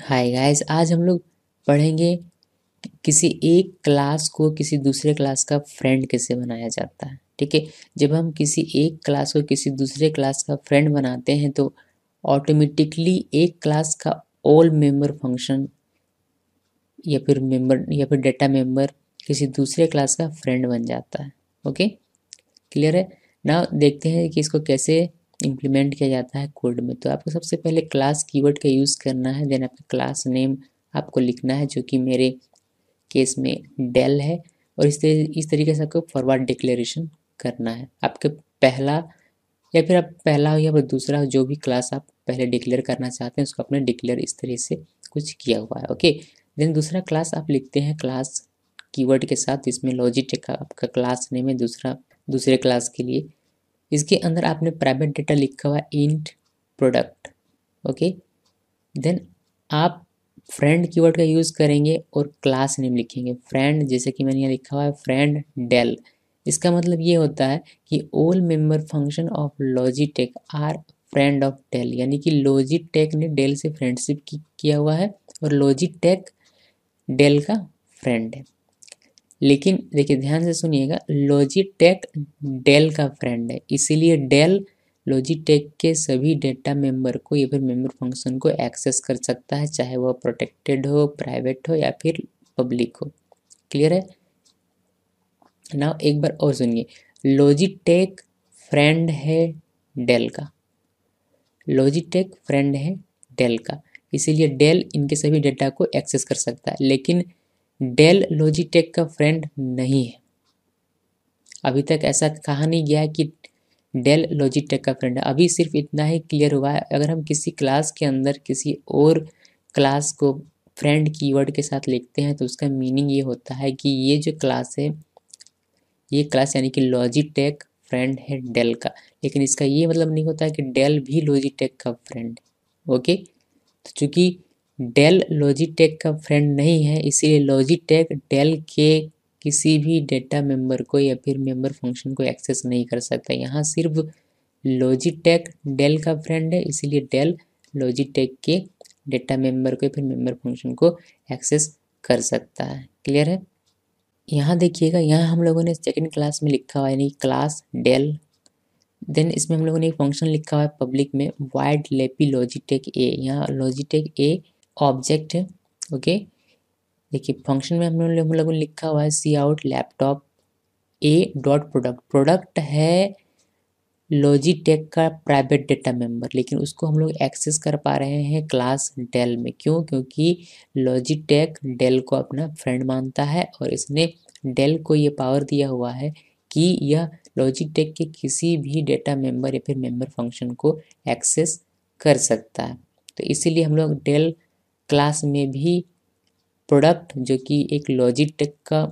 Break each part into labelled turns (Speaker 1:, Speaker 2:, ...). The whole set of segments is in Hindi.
Speaker 1: हाय गाइस, आज हम लोग पढ़ेंगे किसी एक क्लास को किसी दूसरे क्लास का फ्रेंड कैसे बनाया जाता है। ठीक है, जब हम किसी एक क्लास को किसी दूसरे क्लास का फ्रेंड बनाते हैं तो ऑटोमेटिकली एक क्लास का ऑल मेंबर फंक्शन या फिर डेटा मेंबर किसी दूसरे क्लास का फ्रेंड बन जाता है। ओके, क्लियर है ना। देखते हैं कि इसको कैसे इम्प्लीमेंट किया जाता है कोड में। तो आपको सबसे पहले क्लास कीवर्ड का यूज़ करना है, देन आपका क्लास नेम आपको लिखना है, जो कि मेरे केस में डेल है। और इस तरीके से आपको फॉरवर्ड डिक्लेरेशन करना है। आपके पहला या फिर आप पहला या फिर दूसरा जो भी क्लास आप पहले डिक्लेयर करना चाहते हैं उसको आपने डिक्लेयर इस तरीके से कुछ किया हुआ है। ओके, देन दूसरा क्लास आप लिखते हैं क्लास कीवर्ड के साथ। इसमें लॉजिटेक का आपका क्लास नेम है दूसरे क्लास के लिए। इसके अंदर आपने प्राइवेट डेटा लिखा हुआ है इंट प्रोडक्ट। ओके, देन आप फ्रेंड कीवर्ड का यूज़ करेंगे और क्लास नेम लिखेंगे फ्रेंड, जैसे कि मैंने यहाँ लिखा हुआ है फ्रेंड डेल। इसका मतलब ये होता है कि all member function of Logitech are friend of Dell, यानी कि लॉजिटेक ने डेल से फ्रेंडशिप किया हुआ है और लॉजिटेक डेल का फ्रेंड है। लेकिन देखिए, ध्यान से सुनिएगा, लॉजिटेक डेल का फ्रेंड है, इसीलिए डेल लॉजिटेक के सभी डेटा मेंबर को या फिर मेंबर फंक्शन को एक्सेस कर सकता है, चाहे वह प्रोटेक्टेड हो, प्राइवेट हो या फिर पब्लिक हो। क्लियर है ना। एक बार और सुनिए, लॉजिटेक फ्रेंड है डेल का, लॉजिटेक फ्रेंड है डेल का, इसीलिए डेल इनके सभी डेटा को एक्सेस कर सकता है। लेकिन डेल लॉजिटेक का फ्रेंड नहीं है। अभी तक ऐसा कहा नहीं गया है कि डेल लॉजिटेक का फ्रेंड है। अभी सिर्फ इतना ही क्लियर हुआ है, अगर हम किसी क्लास के अंदर किसी और क्लास को फ्रेंड कीवर्ड के साथ लिखते हैं तो उसका मीनिंग ये होता है कि ये जो क्लास है, ये क्लास यानी कि लॉजिटेक फ्रेंड है डेल का। लेकिन इसका ये मतलब नहीं होता है कि डेल भी लॉजिटेक का फ्रेंड है। ओके, तो चूंकि डेल लॉजिटेक का फ्रेंड नहीं है, इसीलिए लॉजिटेक डेल के किसी भी डेटा मेंबर को या फिर मेंबर फंक्शन को एक्सेस नहीं कर सकता। यहाँ सिर्फ लॉजिटेक डेल का फ्रेंड है, इसीलिए डेल लॉजिटेक के डेटा मेंबर को या फिर मेंबर फंक्शन को एक्सेस कर सकता है। क्लियर है। यहाँ देखिएगा, यहाँ हम लोगों ने सेकंड क्लास में लिखा हुआ है यानी क्लास डेल, देन इसमें हम लोगों ने एक फंक्शन लिखा हुआ है पब्लिक में वाइड लेपी लॉजिटेक ए। यहाँ लॉजिटेक ए ऑब्जेक्ट है। ओके, देखिए फंक्शन में हम लोगों ने लिखा हुआ है c out laptop a dot product. Product है लॉजिटेक का प्राइवेट डेटा मेंबर, लेकिन उसको हम लोग एक्सेस कर पा रहे हैं क्लास डेल में। क्यों? क्योंकि लॉजिटेक डेल को अपना फ्रेंड मानता है और इसने डेल को ये पावर दिया हुआ है कि यह लॉजिटेक के किसी भी डेटा मेंबर या फिर मेंबर फंक्शन को एक्सेस कर सकता है। तो इसीलिए हम लोग डेल क्लास में भी प्रोडक्ट, जो कि एक लॉजिटेक का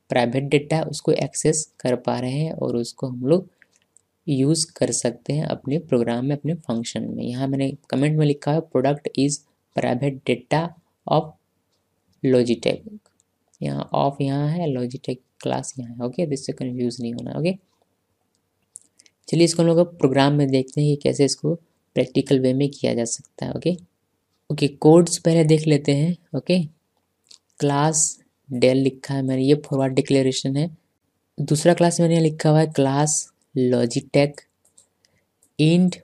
Speaker 1: प्राइवेट डेटा है, उसको एक्सेस कर पा रहे हैं और उसको हम लोग यूज़ कर सकते हैं अपने प्रोग्राम में, अपने फंक्शन में। यहाँ मैंने कमेंट में लिखा है product is private data of Logitech. यहाँ ऑफ यहाँ है, लॉजिटेक क्लास यहाँ है। ओके, इससे कंफ्यूज नहीं होना। ओके, चलिए इसको हम लोग प्रोग्राम में देखते हैं कि कैसे इसको प्रैक्टिकल वे में किया जा सकता है। ओके, कोड्स पहले देख लेते हैं। ओके, क्लास डेल लिखा है मैंने, ये फॉरवर्ड डिक्लेरेशन है। दूसरा क्लास मैंने लिखा हुआ है क्लास लॉजिटेक इंट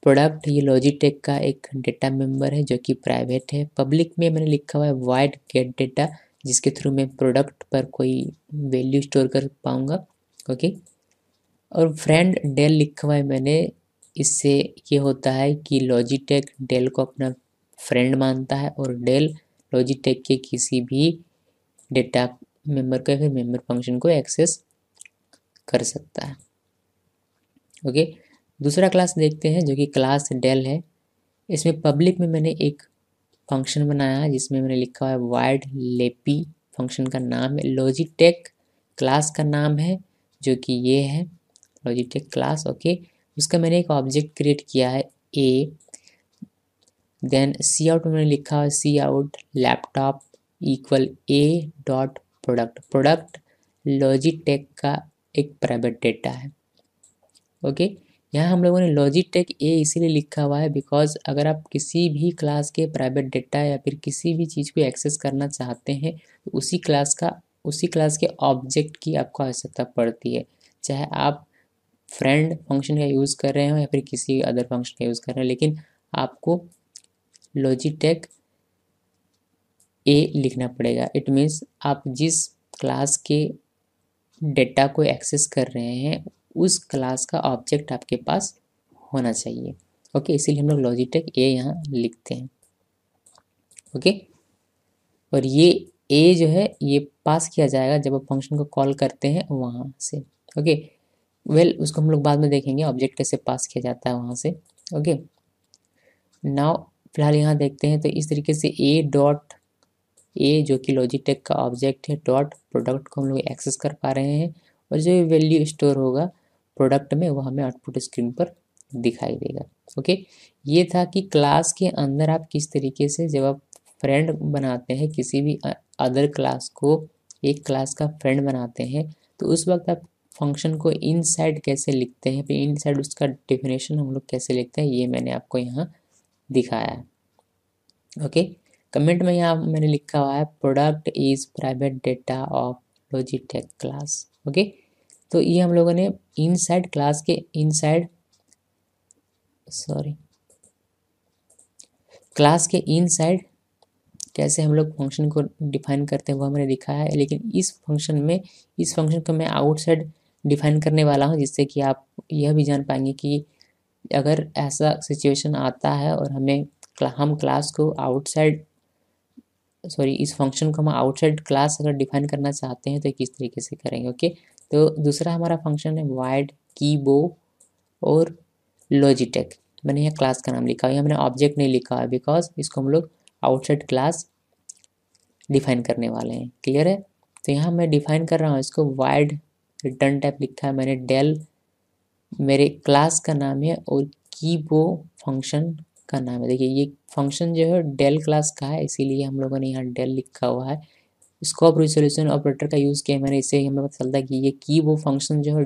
Speaker 1: प्रोडक्ट, ये लॉजिटेक का एक डेटा मेंबर है जो कि प्राइवेट है। पब्लिक में मैंने लिखा हुआ है वाइड गेट डेटा, जिसके थ्रू मैं प्रोडक्ट पर कोई वैल्यू स्टोर कर पाऊंगा। ओके, और फ्रेंड डेल लिखा हुआ है मैंने, इससे ये होता है कि लॉजिटेक डेल को अपना फ्रेंड मानता है और डेल लॉजिटेक के किसी भी डेटा मेंबर को या फिर मेंबर फंक्शन को एक्सेस कर सकता है। ओके, दूसरा क्लास देखते हैं जो कि क्लास डेल है। इसमें पब्लिक में मैंने एक फंक्शन बनाया है जिसमें मैंने लिखा हुआ है वाइड लेपी। फंक्शन का नाम है लॉजिटेक, क्लास का नाम है जो कि ये है लॉजिटेक क्लास। ओके, उसका मैंने एक ऑब्जेक्ट क्रिएट किया है ए। देन सी आउट में मैंने लिखा है c out laptop equal a dot product. Product Logitech का एक प्राइवेट डेटा है। ओके, यहाँ हम लोगों ने लॉजिटेक ए इसीलिए लिखा हुआ है बिकॉज अगर आप किसी भी क्लास के प्राइवेट डेटा या फिर किसी भी चीज़ को एक्सेस करना चाहते हैं तो उसी क्लास के ऑब्जेक्ट की आपको आवश्यकता पड़ती है, चाहे आप फ्रेंड फंक्शन का यूज़ कर रहे हो या फिर किसी अदर फंक्शन का यूज़ कर रहे हैं, लेकिन आपको लॉजिटेक ए लिखना पड़ेगा। इट मीन्स आप जिस क्लास के डेटा को एक्सेस कर रहे हैं उस क्लास का ऑब्जेक्ट आपके पास होना चाहिए। ओके, इसीलिए हम लोग लॉजिटेक ए यहाँ लिखते हैं। ओके, और ये ए जो है ये पास किया जाएगा जब आप फंक्शन को कॉल करते हैं वहाँ से। ओके, उसको हम लोग बाद में देखेंगे ऑब्जेक्ट कैसे पास किया जाता है वहाँ से। ओके, नाउ फिलहाल यहाँ देखते हैं तो इस तरीके से ए डॉट ए जो कि लॉजिटेक का ऑब्जेक्ट है डॉट प्रोडक्ट को हम लोग एक्सेस कर पा रहे हैं, और जो वैल्यू स्टोर होगा प्रोडक्ट में वो हमें आउटपुट स्क्रीन पर दिखाई देगा। ओके, ये था कि क्लास के अंदर आप किस तरीके से जब आप फ्रेंड बनाते हैं किसी भी अदर क्लास को, एक क्लास का फ्रेंड बनाते हैं तो उस वक्त आप फंक्शन को इनसाइड कैसे लिखते हैं, फिर इनसाइड उसका डेफिनेशन हम लोग कैसे लिखते हैं, ये मैंने आपको यहाँ दिखाया है। ओके, कमेंट में यहाँ मैंने लिखा हुआ है product is private data of Logitech class. Okay, तो ये हम लोगों ने इनसाइड क्लास के क्लास के इनसाइड कैसे हम लोग फंक्शन को डिफाइन करते हैं वो हमने दिखाया है, लेकिन इस फंक्शन को मैं आउटसाइड डिफाइन करने वाला हूँ, जिससे कि आप यह भी जान पाएंगे कि अगर ऐसा सिचुएशन आता है और हम क्लास को इस फंक्शन को हम आउटसाइड क्लास अगर डिफाइन करना चाहते हैं तो किस तरीके से करेंगे। ओके, तो दूसरा हमारा फंक्शन है वाइड कीबो और लॉजिटेक। मैंने यहाँ क्लास का नाम लिखा है, यहाँ मैंने ऑब्जेक्ट नहीं लिखा है बिकॉज इसको हम लोग आउटसाइड क्लास डिफाइन करने वाले हैं। क्लियर है, तो यहाँ मैं डिफाइन कर रहा हूँ इसको वाइड रिटर्न टाइप लिखा है मैंने, डेल मेरे क्लास का नाम है और कीबो फंक्शन का नाम है। देखिए ये फंक्शन जो है डेल क्लास का है, इसीलिए हम लोगों ने यहाँ डेल लिखा हुआ है। स्कोप रिजोल्यूशन ऑपरेटर का यूज़ किया मैंने, इससे हमें पता चलता है कि ये कीबो फंक्शन जो है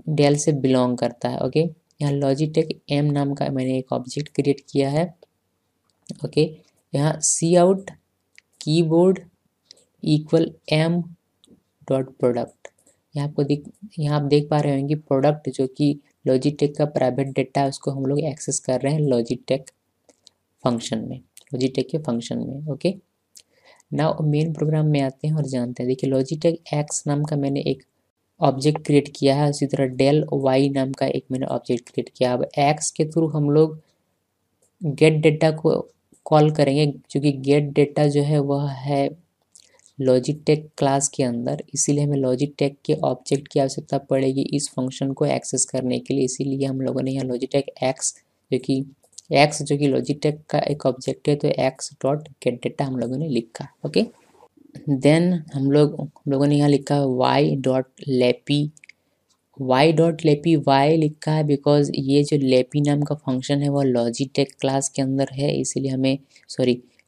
Speaker 1: डेल से बिलोंग करता है। ओके, यहाँ लॉजिटेक एम नाम का मैंने एक ऑब्जेक्ट क्रिएट किया है। ओके, यहाँ c out keyboard equal m dot product, यहाँ आप देख पा रहे होंगे प्रोडक्ट जो कि लॉजिटेक का प्राइवेट डेटा है उसको हम लोग एक्सेस कर रहे हैं लॉजिटेक के फंक्शन में। ओके, नाउ मेन प्रोग्राम में आते हैं और जानते हैं। देखिए लॉजिटेक एक्स नाम का मैंने एक ऑब्जेक्ट क्रिएट किया है, उसी तरह डेल वाई नाम का एक मैंने ऑब्जेक्ट क्रिएट किया। अब एक्स के थ्रू हम लोग गेट डेटा को कॉल करेंगे, क्योंकि गेट डेटा जो है वह है लॉजिटेक क्लास के अंदर, इसीलिए हमें लॉजिटेक के ऑब्जेक्ट की आवश्यकता पड़ेगी इस फंक्शन को एक्सेस करने के लिए। इसीलिए हम लोगों ने यहाँ लॉजिटेक एक्स जो कि लॉजिटेक का एक ऑब्जेक्ट है, तो एक्स डॉट गेट डेटा हम लोगों ने लिखा। ओके, देन हम लोगों ने यहाँ लिखा वाई डॉट लेपी वाई लिखा है बिकॉज ये जो लेपी नाम का फंक्शन है वह लॉजिटेक क्लास के अंदर है, इसीलिए हमें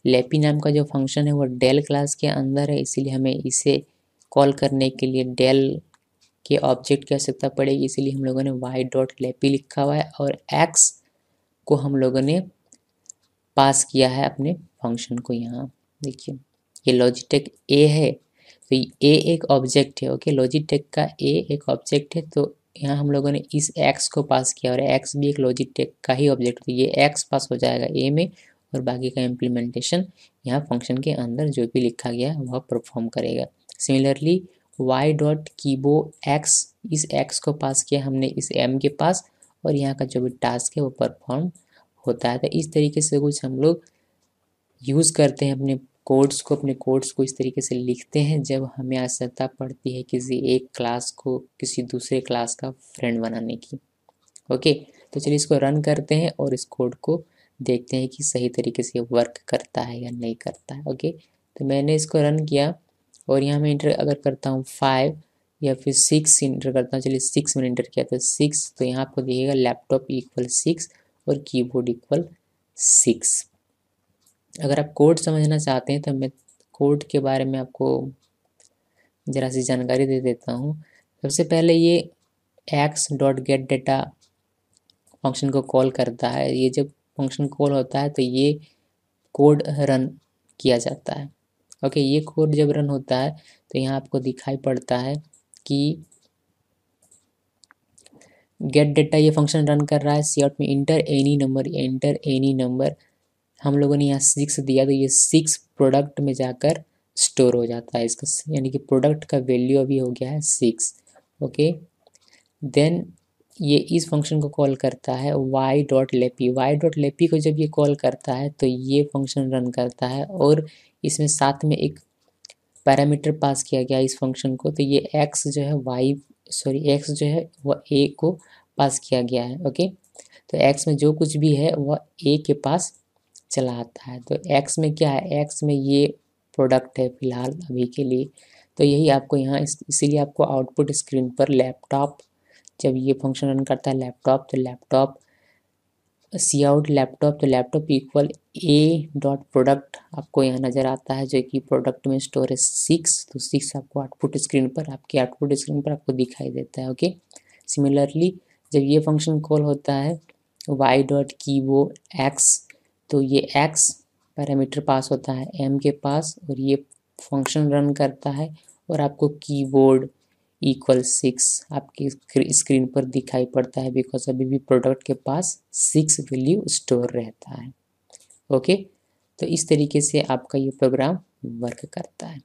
Speaker 1: लेपी नाम का जो फंक्शन है वो डेल क्लास के अंदर है, इसीलिए हमें इसे कॉल करने के लिए डेल के ऑब्जेक्ट की आवश्यकता पड़ेगी, इसीलिए हम लोगों ने वाई डॉट लेपी लिखा हुआ है और एक्स को हम लोगों ने पास किया है अपने फंक्शन को। यहाँ देखिए ये लॉजिटेक ए है, तो ए एक ऑब्जेक्ट है। ओके, लॉजिटेक का ए एक ऑब्जेक्ट है, तो यहाँ हम लोगों ने इस एक्स को पास किया और एक्स भी एक लॉजिटेक का ही ऑब्जेक्ट, तो ये एक्स पास हो जाएगा ए में और बाकी का इम्प्लीमेंटेशन यहाँ फंक्शन के अंदर जो भी लिखा गया है वह परफॉर्म करेगा। सिमिलरली वाई डॉट कीबो एक्स, इस एक्स को पास किया हमने इस एम के पास और यहाँ का जो भी टास्क है वो परफॉर्म होता है। तो इस तरीके से कुछ हम लोग यूज़ करते हैं अपने कोड्स को इस तरीके से लिखते हैं जब हमें आवश्यकता पड़ती है किसी एक क्लास को किसी दूसरे क्लास का फ्रेंड बनाने की। ओके, तो चलिए इसको रन करते हैं और इस कोड को देखते हैं कि सही तरीके से वर्क करता है या नहीं करता है। ओके, तो मैंने इसको रन किया और यहाँ मैं इंटर अगर करता हूँ 5 या फिर 6 इंटर करता हूँ। चलिए 6 मैंने इंटर किया था 6, तो यहाँ आपको दिखेगा लैपटॉप इक्वल 6 और कीबोर्ड इक्वल 6। अगर आप कोड समझना चाहते हैं तो मैं कोड के बारे में आपको ज़रा सी जानकारी दे देता हूँ। सबसे पहले ये x dot gate data function को कॉल करता है, ये जब फंक्शन कॉल होता है तो ये कोड रन किया जाता है। ओके, ये कोड जब रन होता है तो यहाँ आपको दिखाई पड़ता है कि गेट डेटा ये फंक्शन रन कर रहा है। सी आउट में इंटर एनी नंबर, हम लोगों ने यहाँ 6 दिया तो ये 6 प्रोडक्ट में जाकर स्टोर हो जाता है इसका, यानी कि प्रोडक्ट का वैल्यू अभी हो गया है 6। ओके, देन ये इस फंक्शन को कॉल करता है y.lappy को जब ये कॉल करता है तो ये फंक्शन रन करता है और इसमें साथ में एक पैरामीटर पास किया गया इस फंक्शन को, तो ये x जो है x जो है वह a को पास किया गया है। ओके, तो x में जो कुछ भी है वह a के पास चला आता है। तो x में क्या है, x में ये प्रोडक्ट है फिलहाल अभी के लिए। तो यही आपको यहाँ इसीलिए आपको आउटपुट स्क्रीन पर लैपटॉप, जब ये फंक्शन रन करता है लैपटॉप, तो लैपटॉप सी आउट लैपटॉप, तो laptop equal a dot product आपको यहाँ नज़र आता है, जो कि प्रोडक्ट में स्टोर है 6। तो 6 आपको आउटपुट स्क्रीन पर आपको दिखाई देता है। ओके, सिमिलरली जब ये फंक्शन कॉल होता है वाई डॉट की वो एक्स, तो ये एक्स पैरामीटर पास होता है एम के पास और ये फंक्शन रन करता है और आपको कीबोर्ड इक्वल 6 आपकी स्क्रीन पर दिखाई पड़ता है, बिकॉज अभी भी प्रोडक्ट के पास 6 वैल्यू स्टोर रहता है। ओके, तो इस तरीके से आपका ये प्रोग्राम वर्क करता है।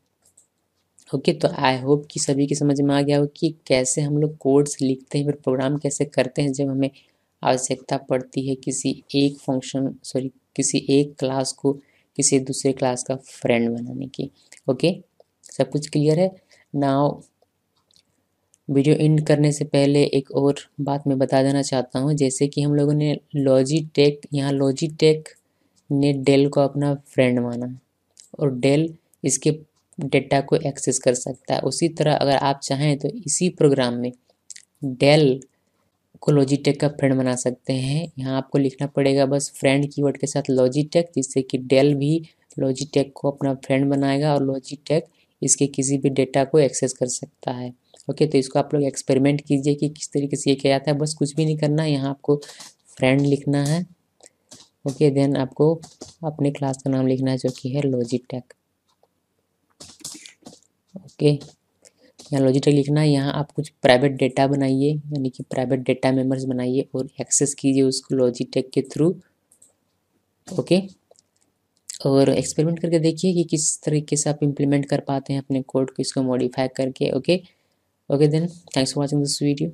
Speaker 1: ओके, तो आई होप कि सभी की समझ में आ गया हो कि कैसे हम लोग कोड्स लिखते हैं, फिर प्रोग्राम कैसे करते हैं जब हमें आवश्यकता पड़ती है किसी एक क्लास को किसी दूसरे क्लास का फ्रेंड बनाने की। ओके, सब कुछ क्लियर है। नाउ वीडियो एंड करने से पहले एक और बात मैं बता देना चाहता हूँ, जैसे कि हम लोगों ने लॉजिटेक ने डेल को अपना फ्रेंड माना और डेल इसके डेटा को एक्सेस कर सकता है। उसी तरह अगर आप चाहें तो इसी प्रोग्राम में डेल को लॉजिटेक का फ्रेंड बना सकते हैं। यहाँ आपको लिखना पड़ेगा बस फ्रेंड कीवर्ड के साथ लॉजिटेक, जिससे कि डेल भी लॉजिटेक को अपना फ्रेंड बनाएगा और लॉजिटेक इसके किसी भी डेटा को एक्सेस कर सकता है। ओके, तो इसको आप लोग एक्सपेरिमेंट कीजिए कि किस तरीके से ये किया जाता है। बस कुछ भी नहीं करना है, यहाँ आपको फ्रेंड लिखना है। ओके, देन आपको अपने क्लास का नाम लिखना है जो कि है लॉजिटेक। ओके, यहाँ लॉजिटेक लिखना है। यहाँ आप कुछ प्राइवेट डेटा बनाइए, यानी कि प्राइवेट डेटा मेंबर्स बनाइए और एक्सेस कीजिए उसको लॉजिटेक के थ्रू। ओके, और एक्सपेरिमेंट करके देखिए कि किस तरीके से आप इम्प्लीमेंट कर पाते हैं अपने कोड को, इसको मॉडिफाई करके। Okay, then thanks for watching this video.